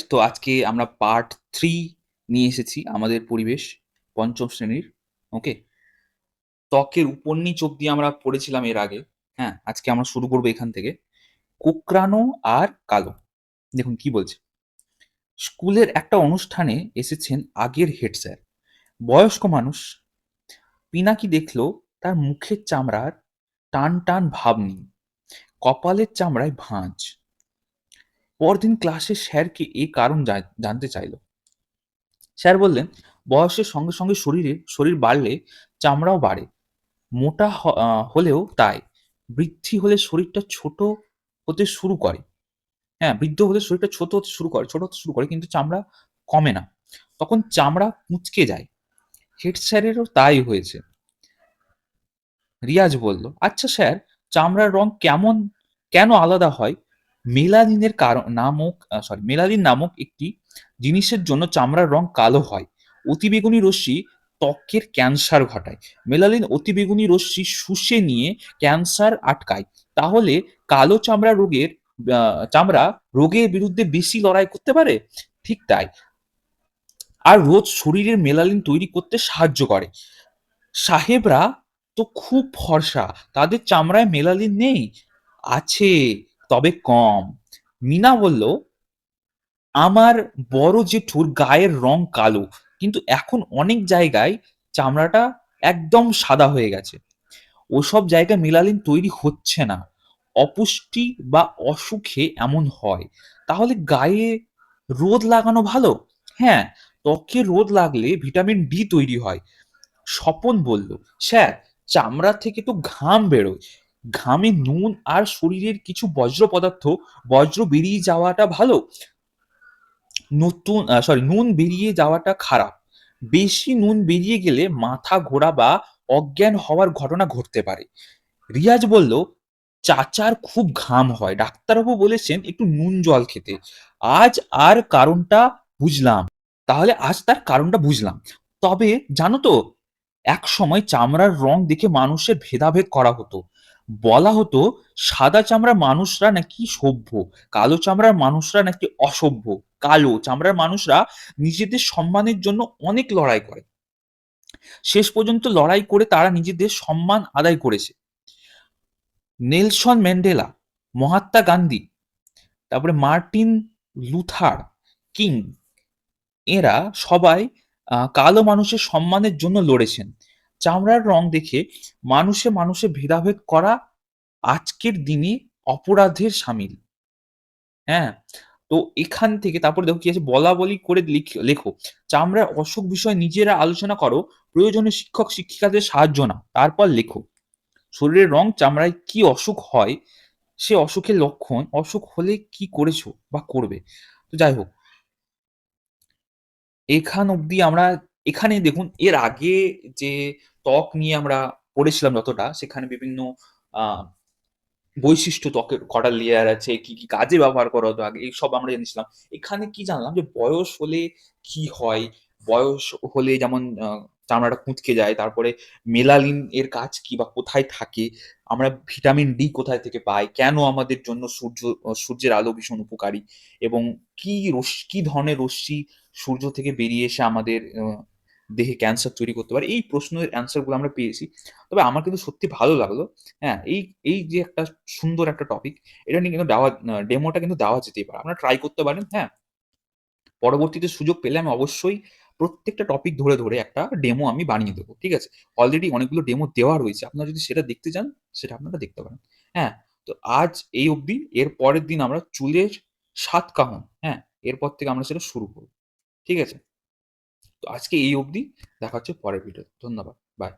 তো আজকে আমরা পার্ট 3 নিয়ে এসেছি আমাদের পরিবেশ ৫ম শ্রেণীর। ওকে? ত্বকের উপর নিচ অব্দি আমরা পড়েছিলাম এর আগে। হ্যাঁ? আজকে আমরা শুরু করব এখান থেকে। কোঁকড়ানো আর কালো। দেখুন কি বলছে। স্কুলের একটা অনুষ্ঠানে এসেছেন আগের হেড স্যার। বয়স্ক মানুষ। পিনাকি দেখল তার মুখের চামড়ার টান ভাব নেই। কপালের চামড়ায় ভাঁজ। পরদিন ক্লাসে স্যারকে এ কারণ জানতে চাইল। স্যার বললেন, "বয়সের সঙ্গে শরীর বাড়লে চামড়াও বাড়ে। মোটা হলেও তাই। বৃদ্ধি হলে শরীরটা ছোট হতে শুরু করে। হ্যাঁ, বৃদ্ধ হলে শরীরটা ছোট হতে শুরু করে কিন্তু চামড়া কমে না। তখন চামড়া কুঁচকে যায়।" হেড স্যারেরও তাই হয়েছে। রিয়াজ বলল, "আচ্ছা স্যার, চামড়ার রং কেন আলাদা হয়?" মেলানিন নামক একটি জিনিসের জন্য চামড়ার রং কালো হয়। অতিবেগুনি রশ্মি ত্বকের ক্যান্সার ঘটায়। মেলানিন অতিবেগুনি রশ্মি শুষে নিয়ে ক্যান্সার আটকায়। তাহলে কালো চামড়া রোগের বিরুদ্ধে বেশি লড়াই করতে পারে? ঠিক তাই। আর রোজ শরীরের মেলানিন তৈরি করতে সাহায্য করে। সাহেবরা তো খুব ফর্সা, তাদের চামড়ায় মেলানিন নেই? আছে, তবে কম। মিনা বলল, আমার বড় জেঠুর গায়ের রং কালো, কিন্তু এখন অনেক জায়গায় চামড়াটা একদম সাদা হয়ে গেছে। ওসব জায়গায় মেলানিন তৈরি হচ্ছে না। অপুষ্টি বা অসুখে এমন হয়। তাহলে গায়ে রোদ লাগানো ভালো? হ্যাঁ, ত্বকে রোদ লাগলে ভিটামিন ডি তৈরি হয়। স্বপন বলল, স্যার, চামড়া থেকে তো ঘাম বেরোয়। ঘামে নুন আর শরীরের কিছু বজ্র বেরিয়ে যাওয়াটা ভালো, নুন বেরিয়ে যাওয়াটা খারাপ। বেশি নুন বেরিয়ে গেলে মাথা ঘোরা বা অজ্ঞান হওয়ার ঘটনা ঘটতে পারে। রিয়াজ বলল, চাচার খুব ঘাম হয়, ডাক্তারবাবু বলেছেন একটু নুন জল খেতে। আজ আর কারণটা বুঝলাম আজ তার কারণটা বুঝলাম। তবে জানো তো, একসময় চামড়ার রং দেখে মানুষের ভেদাভেদ করা হতো। বলা হতো সাদা চামড়ার মানুষরা নাকি সভ্য, কালো চামড়ার মানুষরা নাকি অসভ্য। কালো চামড়ার মানুষরা নিজেদের সম্মানের জন্য অনেক লড়াই করে। শেষ পর্যন্ত লড়াই করে তারা নিজেদের সম্মান আদায় করেছে। নেলসন ম্যান্ডেলা, মহাত্মা গান্ধী, তারপরে মার্টিন লুথার কিং, এরা সবাই কালো মানুষের সম্মানের জন্য লড়েছেন। চামড়ার রং দেখে মানুষে ভেদাভেদ করা আজকের দিনে অপরাধের শামিল। হ্যাঁ? তো এখান থেকে তারপরে দেখো কি আছে, বলাবলি করে লেখো। চামড়ার অসুখ বিষয়ে নিজেরা আলোচনা করো। প্রয়োজনে শিক্ষিকাদের সাহায্য নাও। তারপর লেখো। শরীরের রং চামড়ায় কি অসুখ হয়, সে অসুখের লক্ষণ, অসুখ হলে কি করেছো বা করবে। তো যাই হোক, এখানে দেখুন এর আগে যে ত্বক নিয়ে আমরা পড়েছিলাম যতটা, সেখানে বিভিন্ন আ বৈশিষ্ট্য ত্বকের কটা লেয়ার আছে, কি কাজে ব্যবহার করা হতো আগে, এইসব আমরা জেনেছিলাম। এখানে কি জানলাম যে বয়স হলে কি হয়? বয়স হলে যেমন চামড়াটা কুঁচকে যায়। তারপরে মেলানিন এর কাজ কি বা কোথায় থাকে? আমরা ভিটামিন ডি কোথায় থেকে পাই? কেন আমাদের জন্য সূর্যের আলো ভীষণ উপকারী? এবং কি ধরনের রশ্মি সূর্য থেকে বেরিয়ে এসে আমাদের দেহে ক্যান্সার তৈরি করতে পারে? এই প্রশ্নের অ্যান্সার গুলো আমরা পেয়েছি। তবে আমার কিন্তু সত্যি ভালো লাগলো। হ্যাঁ, এই যে একটা সুন্দর একটা টপিক, এটা নিয়ে কিন্তু ডেমোটা কিন্তু দেওয়া যেতেই পারে। আপনারা ট্রাই করতে পারেন, হ্যাঁ? পরবর্তীতে সুযোগ পেলে আমি অবশ্যই প্রত্যেকটা টপিক ধরে একটা ডেমো আমি বানিয়ে দেব। ঠিক আছে? অলরেডি অনেকগুলো ডেমো দেওয়া রয়েছে। আপনারা যদি সেটা দেখতে চান, সেটা আপনারা দেখতে পারেন। হ্যাঁ? তো আজ এই অবধি। এর পরের দিন আমরা চুলের ৭ কাহন, হ্যাঁ? এরপর থেকে আমরা সেটা শুরু করব। ঠিক আছে? তো আজকে এই অবধি। দেখা হচ্ছে পরের ভিডিওতে। ধন্যবাদ। বাই।